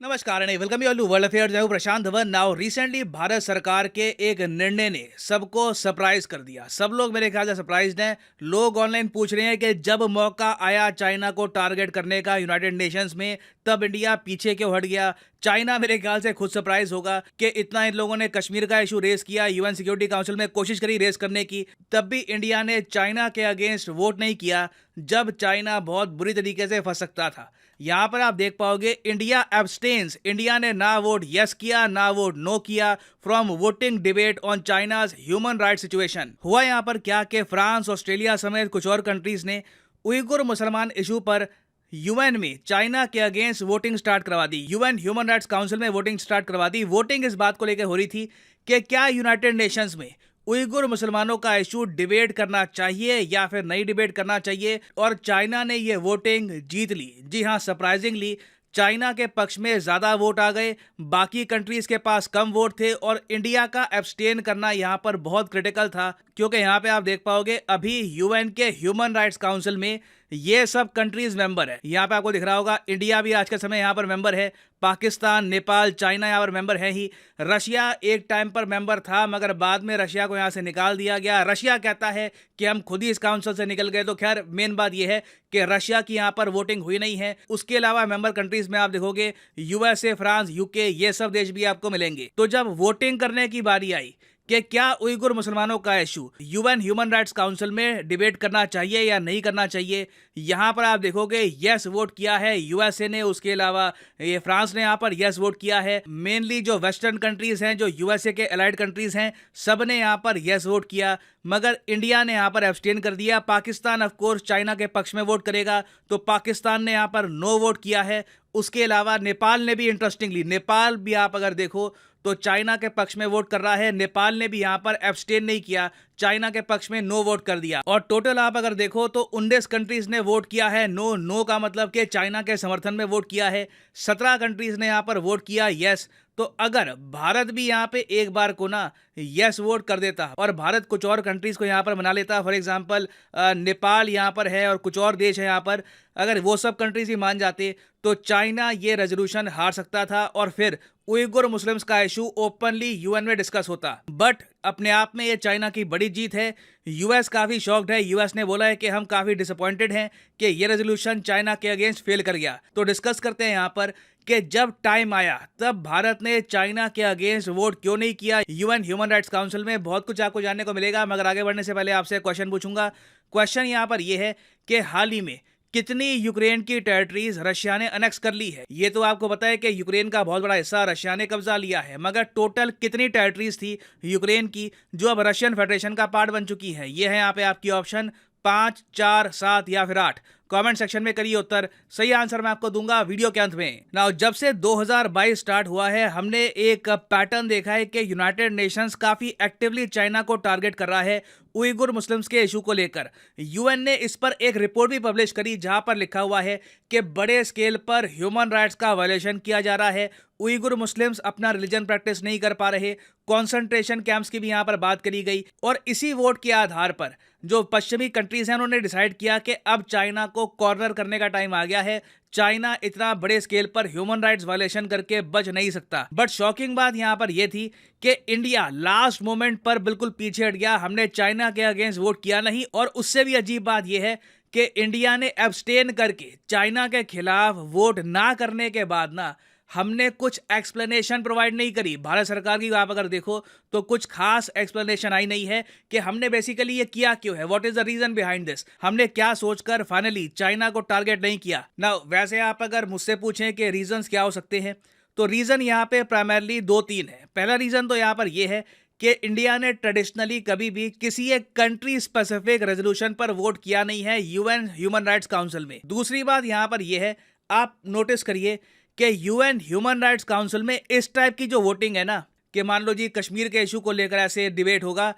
नमस्कार and welcome you all to world affairs. मैं हूं प्रशांत धवन। नाउ रिसेंटली भारत सरकार के एक निर्णय ने सबको सरप्राइज कर दिया। सब लोग मेरे ख्याल से सरप्राइज्ड हैं। लोग ऑनलाइन पूछ रहे हैं कि जब मौका आया चाइना को टारगेट करने का यूनाइटेड नेशंस में, तब इंडिया पीछे क्यों हट गया। चाइना मेरे ख्याल से खुद सरप्राइज होगा कि इतना इन लोगों ने कश्मीर का इशू रेस किया, यूएन सिक्योरिटी काउंसिल में कोशिश करी रेस करने की, तब भी इंडिया ने चाइना के अगेंस्ट वोट नहीं किया, जब चाइना बहुत बुरी तरीके से फंस सकता था। यहां पर आप देख पाओगे इंडिया एब्सटेन्स। इंडिया ने ना वोट यस किया ना वोट नो किया from voting debate on China's human right situation. हुआ यहां पर क्या कि फ्रांस, ऑस्ट्रेलिया समेत कुछ और कंट्रीज ने उइगुर मुसलमान इशू पर यूएन में चाइना के अगेंस्ट वोटिंग स्टार्ट करवा दी। यूएन ह्यूमन राइट्स काउंसिल में वोटिंग स्टार्ट करवा दी। वोटिंग इस बात को लेकर हो रही थी कि क्या यूनाइटेड नेशंस में उइगुर मुसलमानों का इशू डिबेट करना चाहिए या फिर नहीं डिबेट करना चाहिए। और चाइना ने यह वोटिंग जीत ली। जी हां, सरप्राइजिंगली चाइना के पक्ष में ज्यादा वोट आ गए, बाकी कंट्रीज के पास कम वोट थे और इंडिया का एब्सटेन करना यहां पर बहुत क्रिटिकल था, क्योंकि यहां पे आप देख पाओगे अभी यूएन के ह्यूमन राइट्स काउंसिल में ये सब कंट्रीज मेंबर है। यहाँ पे आपको दिख रहा होगा इंडिया भी आज के समय यहाँ पर मेंबर है, पाकिस्तान, नेपाल, चाइना यहाँ पर मेंबर है ही। रशिया एक टाइम पर मेंबर था मगर बाद में रशिया को यहाँ से निकाल दिया गया। रशिया कहता है कि हम खुद ही इस काउंसिल से निकल गए। तो खैर मेन बात यह है कि रशिया की यहाँ पर वोटिंग हुई नहीं है। उसके अलावा मेंबर कंट्रीज में आप देखोगे यूएसए, फ्रांस, यूके, ये सब देश भी आपको मिलेंगे। तो जब वोटिंग करने की बारी आई कि क्या उइगुर मुसलमानों का issue UN human rights council में डिबेट करना चाहिए या नहीं करना चाहिए, यहां पर आप देखोगे यस वोट किया है यूएसए ने, उसके अलावा ये फ्रांस ने यहां पर यस वोट किया है। मेनली जो वेस्टर्न कंट्रीज हैं, जो यूएसए के अलाइड कंट्रीज हैं, सब ने यहां पर यस वोट किया, मगर इंडिया ने यहां पर एब्सटेन कर दिया। पाकिस्तान ऑफ कोर्स चाइना के पक्ष में वोट करेगा, तो पाकिस्तान ने यहां पर नो वोट किया है। उसके अलावा नेपाल ने भी, इंटरेस्टिंगली नेपाल भी आप अगर देखो तो चाइना के पक्ष में वोट कर रहा है। नेपाल ने भी यहां पर एब्सटेन नहीं किया, चाइना के पक्ष में नो वोट कर दिया। और टोटल आप अगर देखो तो 19 कंट्रीज ने वोट किया है नो। नो का मतलब कि चाइना के समर्थन में वोट किया है। 17 कंट्रीज ने यहां पर वोट किया यस। तो अगर भारत भी यहाँ पे एक बार को ना यस वोट कर देता और भारत कुछ और कंट्रीज को यहाँ पर बना लेता, फॉर एग्जांपल नेपाल यहाँ पर है और कुछ और देश है यहाँ पर, अगर वो सब कंट्रीज ही मान जाते तो चाइना ये रेजोल्यूशन हार सकता था और फिर उइगुर मुस्लिम्स का इशू ओपनली यूएन में डिस्कस होता। बट अपने आप में ये चाइना की बड़ी जीत है। यूएस काफी शॉक्ड है। यूएस ने बोला है कि हम काफी डिसअपॉइंटेड हैं कि ये रेजोल्यूशन चाइना के अगेंस्ट फेल कर गया। तो डिस्कस करते हैं यहाँ पर कि जब टाइम आया तब भारत ने चाइना के अगेंस्ट वोट क्यों नहीं किया यूएन ह्यूमन राइट्स काउंसिल में। बहुत कुछ आपको जानने को मिलेगा, मगर आगे बढ़ने से पहले आपसे क्वेश्चन पूछूंगा। क्वेश्चन यहाँ पर यह है कि हाल ही में कितनी यूक्रेन की टेरिटरीज रशिया ने अनेक्स कर ली है। ये तो आपको पता है कि यूक्रेन का बहुत बड़ा हिस्सा रशिया ने कब्जा लिया है, मगर टोटल कितनी टेरिटरीज थी यूक्रेन की जो अब रशियन फेडरेशन का पार्ट बन चुकी है। ये है यहाँ पे आपकी ऑप्शन 5, 4, 7 या फिर 8। कमेंट सेक्शन में करिए उत्तर। सही आंसर मैं आपको दूंगा वीडियो के अंत में। नाउ जब से 2022 स्टार्ट हुआ है हमने एक पैटर्न देखा है कि यूनाइटेड नेशंस काफी एक्टिवली चाइना को टारगेट कर रहा है उइगुर मुस्लिम्स के इशू को लेकर। यूएन ने इस पर एक रिपोर्ट भी पब्लिश करी जहां पर लिखा हुआ है कि बड़े स्केल पर ह्यूमन राइट्स का वायलेशन किया जा रहा है। उइगुर मुस्लिम्स अपना रिलीजन प्रैक्टिस नहीं कर पा रहे। कॉन्सेंट्रेशन कैंप्स की भी यहां पर बात करी गई और इसी वोट के आधार पर जो पश्चिमी कंट्रीज हैं उन्होंने डिसाइड किया कि अब चाइना को कॉर्नर करने का टाइम आ गया है। चाइना इतना बड़े स्केल पर ह्यूमन राइट्स वायलेशन करके बच नहीं सकता। बट शॉकिंग बात यहां पर यह थी कि इंडिया लास्ट मोमेंट पर बिल्कुल पीछे हट गया। हमने चाइना के अगेंस्ट वोट किया नहीं और उससे भी अजीब बात यह है कि इंडिया ने एब्सटेन करके चाइना के खिलाफ वोट ना करने के बाद ना हमने कुछ एक्सप्लेनेशन प्रोवाइड नहीं करी। भारत सरकार की आप अगर देखो तो कुछ खास एक्सप्लेनेशन आई नहीं है कि हमने बेसिकली ये किया क्यों है, what is the reason behind this, हमने क्या सोचकर फाइनली चाइना को टारगेट नहीं किया। ना वैसे आप अगर मुझसे पूछें कि रीजंस क्या हो सकते हैं तो रीजन यहाँ पे प्राइमरली 2-3 है। पहला रीजन तो यहाँ पर यह है कि इंडिया ने ट्रेडिशनली कभी भी किसी एक कंट्री स्पेसिफिक रेजोल्यूशन पर वोट किया नहीं है यूएन ह्यूमन राइट्स काउंसिल में। दूसरी बात यहाँ पर यह है, आप नोटिस करिए कि यूएन ह्यूमन राइट्स काउंसिल में इस टाइप की जो वोटिंग है ना कि मान लो जी कश्मीर के इशू को लेकर ऐसे डिबेट होगा,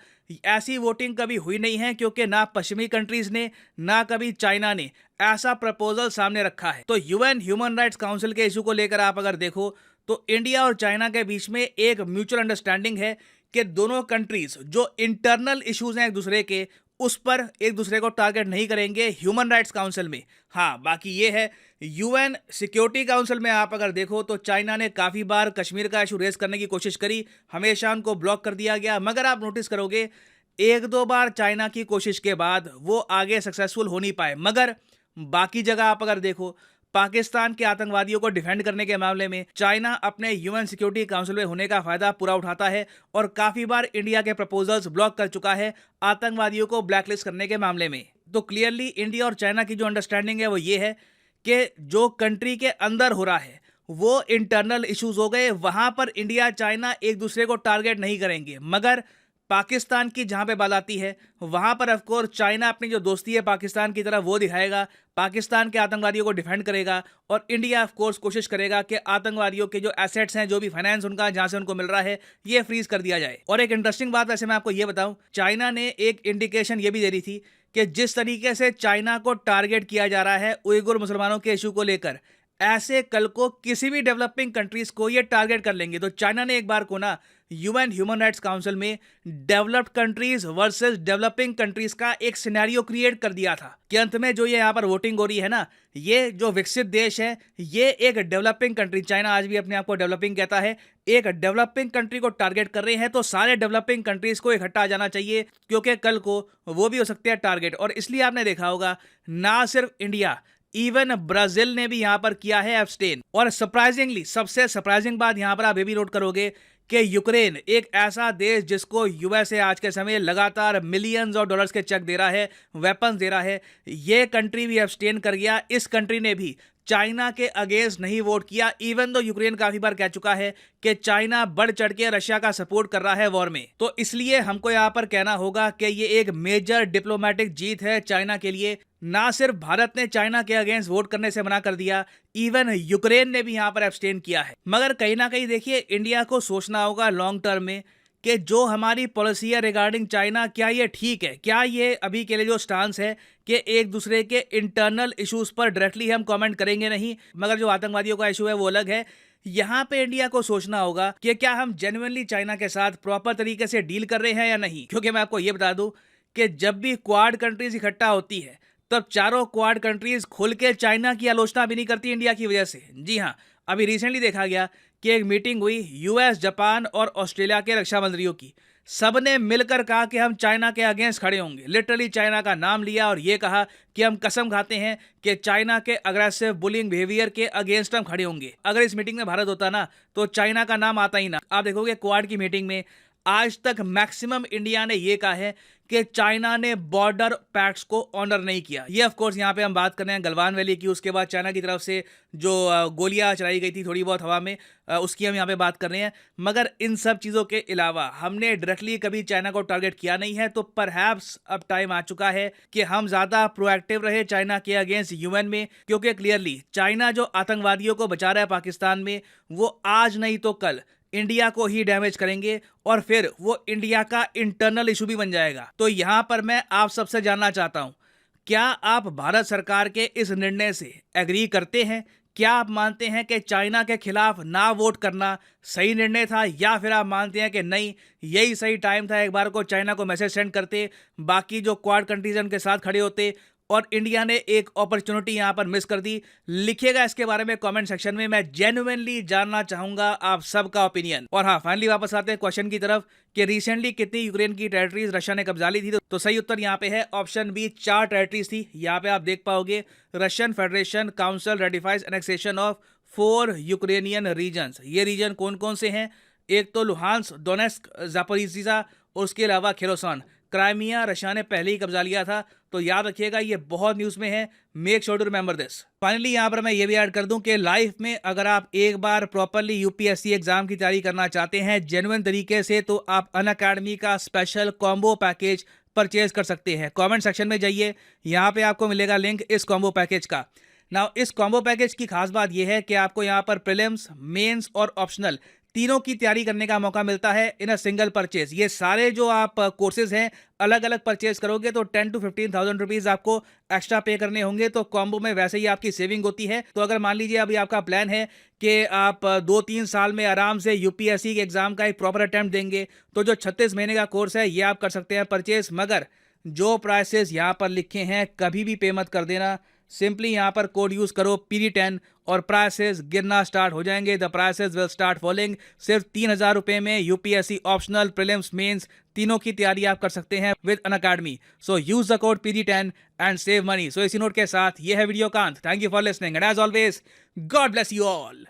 ऐसी वोटिंग कभी हुई नहीं है, क्योंकि ना पश्चिमी कंट्रीज ने ना कभी चाइना ने ऐसा प्रपोजल सामने रखा है। तो यूएन ह्यूमन राइट्स काउंसिल के इशू को लेकर आप अगर देखो तो इंडिया और चाइना के बीच में एक म्यूचुअल अंडरस्टैंडिंग है कि दोनों कंट्रीज जो इंटरनल इश्यूज हैं एक दूसरे के उस पर एक दूसरे को टारगेट नहीं करेंगे ह्यूमन राइट्स काउंसिल में। हाँ, बाकी ये है यूएन सिक्योरिटी काउंसिल में आप अगर देखो तो चाइना ने काफ़ी बार कश्मीर का इशू रेज करने की कोशिश करी, हमेशा उनको ब्लॉक कर दिया गया। मगर आप नोटिस करोगे एक दो बार चाइना की कोशिश के बाद वो आगे सक्सेसफुल हो नहीं पाए। मगर बाकी जगह आप अगर देखो, पाकिस्तान के आतंकवादियों को डिफेंड करने के मामले में चाइना अपने यूएन सिक्योरिटी काउंसिल में होने का फायदा पूरा उठाता है और काफी बार इंडिया के प्रपोजल्स ब्लॉक कर चुका है आतंकवादियों को ब्लैकलिस्ट करने के मामले में। तो क्लियरली इंडिया और चाइना की जो अंडरस्टैंडिंग है वो ये है कि जो कंट्री के अंदर हो रहा है वो इंटरनल इश्यूज हो गए, वहां पर इंडिया चाइना एक दूसरे को टारगेट नहीं करेंगे। मगर पाकिस्तान की जहां पे बात आती है वहां पर ऑफकोर्स चाइना अपनी जो दोस्ती है पाकिस्तान की तरफ वो दिखाएगा, पाकिस्तान के आतंकवादियों को डिफेंड करेगा और इंडिया ऑफकोर्स कोशिश करेगा कि आतंकवादियों के जो एसेट्स हैं, जो भी फाइनेंस उनका जहां से उनको मिल रहा है, ये फ्रीज कर दिया जाए। और एक इंटरेस्टिंग बात वैसे मैं आपको ये बताऊं, चाइना ने एक इंडिकेशन ये भी दे रही थी कि जिस तरीके से चाइना को टारगेट किया जा रहा है उइगुर मुसलमानों के इशू को लेकर, ऐसे कल को किसी भी डेवलपिंग कंट्रीज को ये टारगेट कर लेंगे। तो चाइना ने एक बार को ना यूएन ह्यूमन राइट्स काउंसिल में developed countries versus developing countries का एक सिनेरियो क्रिएट कर दिया था कि अंत में जो ये यहाँ पर वोटिंग हो रही है ना, ये जो विकसित देश है ये एक डेवलपिंग कंट्री, चाइना आज भी अपने आप को डेवलपिंग कहता है, एक डेवलपिंग कंट्री को टारगेट कर रहे हैं। तो सारे डेवलपिंग कंट्रीज को इकट्ठा आ जाना चाहिए क्योंकि कल को वो भी हो सकते हैं टारगेट। और इसलिए आपने देखा होगा ना सिर्फ इंडिया, इवन ब्राजील ने भी यहां पर किया है एब्सटेन। और सरप्राइजिंगली, सबसे सरप्राइजिंग बात यहां पर आप ये भी नोट करोगे कि यूक्रेन, एक ऐसा देश जिसको यूएसए आज के समय लगातार मिलियंस ऑफ डॉलर्स के चेक दे रहा है, वेपन्स दे रहा है, ये कंट्री भी एब्सटेन कर गया। इस कंट्री ने भी चाइना के अगेंस्ट नहीं वोट किया, इवन दो यूक्रेन काफी बार कह चुका है कि चाइना बढ़ चढ़ के रशिया का सपोर्ट कर रहा है वॉर में। तो इसलिए हमको यहां पर कहना होगा कि ये एक मेजर डिप्लोमेटिक जीत है चाइना के लिए। ना सिर्फ भारत ने चाइना के अगेंस्ट वोट करने से मना कर दिया, इवन यूक्रेन ने भी यहां पर एब्सटेन किया है। मगर कहीं ना कहीं देखिए इंडिया को सोचना होगा लॉन्ग टर्म में कि जो हमारी पॉलिसी है रिगार्डिंग चाइना, क्या ये ठीक है, क्या ये अभी के लिए जो स्टांस है कि एक दूसरे के इंटरनल इश्यूज पर डायरेक्टली हम कमेंट करेंगे नहीं, मगर जो आतंकवादियों का इशू है वो अलग है। यहाँ पे इंडिया को सोचना होगा कि क्या हम जेन्युइनली चाइना के साथ प्रॉपर तरीके से डील कर रहे हैं या नहीं। क्योंकि मैं आपको ये बता दूं कि जब भी क्वाड कंट्रीज इकट्ठा होती है तब चारों क्वाड कंट्रीज खुल के चाइना की आलोचना भी नहीं करती इंडिया की वजह से। जी हाँ, अभी रिसेंटली देखा गया कि एक मीटिंग हुई यूएस, जापान और ऑस्ट्रेलिया के रक्षा मंत्रियों की, सबने मिलकर कहा कि हम चाइना के अगेंस्ट खड़े होंगे। लिटरली चाइना का नाम लिया और ये कहा कि हम कसम खाते हैं कि चाइना के अग्रेसिव बुलिंग बिहेवियर के अगेंस्ट हम खड़े होंगे। अगर इस मीटिंग में भारत होता ना तो चाइना का नाम आता ही ना। आप देखोगे क्वाड की मीटिंग में आज तक मैक्सिमम इंडिया ने ये कहा है कि चाइना ने बॉर्डर पैक्ट्स को ऑनर नहीं किया। ये ऑफ कोर्स यहाँ पे हम बात कर रहे हैं गलवान वैली की, उसके बाद चाइना की तरफ से जो गोलियां चलाई गई थी थोड़ी बहुत हवा में, उसकी हम यहाँ पे बात कर रहे हैं। मगर इन सब चीज़ों के अलावा हमने डायरेक्टली कभी चाइना को टारगेट किया नहीं है। तो परहैप्स अब टाइम आ चुका है कि हम ज़्यादा प्रोएक्टिव रहे चाइना के अगेंस्ट यूएन में, क्योंकि क्लियरली चाइना जो आतंकवादियों को बचा रहा है पाकिस्तान में, वो आज नहीं तो कल इंडिया को ही डैमेज करेंगे और फिर वो इंडिया का इंटरनल इशू भी बन जाएगा। तो यहां पर मैं आप सबसे जानना चाहता हूं, क्या आप भारत सरकार के इस निर्णय से एग्री करते हैं? क्या आप मानते हैं कि चाइना के खिलाफ ना वोट करना सही निर्णय था, या फिर आप मानते हैं कि नहीं यही सही टाइम था, एक बार को चाइना को मैसेज सेंड करते, बाकी जो क्वाड कंट्रीज उनके साथ खड़े होते और इंडिया ने एक अपॉर्चुनिटी यहां पर मिस कर दी? लिखिएगा इसके बारे में कमेंट सेक्शन में, मैं जेन्युइनली जानना चाहूंगा आप सबका ओपिनियन। और हाँ, फाइनली वापस आते हैं क्वेश्चन की तरफ कि रिसेंटली कितनी यूक्रेन की टेरिटरीज रशिया ने कब्जा ली थी। तो सही उत्तर यहाँ पे है ऑप्शन बी, 4 टेरिटरीज थी। यहाँ पे आप देख पाओगे Russian federation council ratifies annexation of 4 Ukrainian regions. ये रीजन कौन कौन से हैं? एक तो लुहांस्क, डोनेस्क, जापोरिजिया और उसके अलावा खेरोसान। क्राइमिया रशिया ने पहले ही कब्जा लिया था, तो याद रखिएगा ये बहुत न्यूज़ में है, make sure to remember this. Finally यहाँ पर मैं ये भी ऐड कर दूं कि लाइफ में अगर आप एक बार प्रॉपरली यूपीएससी एग्जाम की तैयारी करना चाहते हैं जेन्युइन तरीके से, तो आप अनअकैडमी का स्पेशल कॉम्बो पैकेज परचेज कर सकते हैं। कमेंट सेक्शन में जाइए, यहाँ पे आपको मिलेगा लिंक इस कॉम्बो पैकेज का। नाउ इस कॉम्बो पैकेज की खास बात यह है कि आपको यहाँ पर प्रीलिम्स, मेंस और ऑप्शनल तीनों की तैयारी करने का मौका मिलता है इन अ सिंगल परचेज। ये सारे जो आप कोर्सेज हैं अलग अलग परचेज करोगे तो 10 to 15,000 रुपीज आपको एक्स्ट्रा पे करने होंगे। तो कॉम्बो में वैसे ही आपकी सेविंग होती है। तो अगर मान लीजिए अभी आपका प्लान है कि आप 2-3 साल में आराम से यूपीएससी के एग्जाम का एक प्रॉपर अटेम्प्ट देंगे, तो जो 36 महीने का कोर्स है ये आप कर सकते हैं परचेज। मगर जो प्राइसेस यहाँ पर लिखे हैं कभी भी पे मत कर देना। सिंपली यहाँ पर कोड यूज करो PD10 और प्राइसेस गिरना स्टार्ट हो जाएंगे। The prices will start falling. सिर्फ 3,000 रुपए में यूपीएससी ऑप्शनल, प्रीलिम्स, मेंस तीनों की तैयारी आप कर सकते हैं with Unacademy. So use the code PD10 and save money. So इसी नोट के साथ ये है वीडियो का अंत। Thank you for listening and as always God bless you all.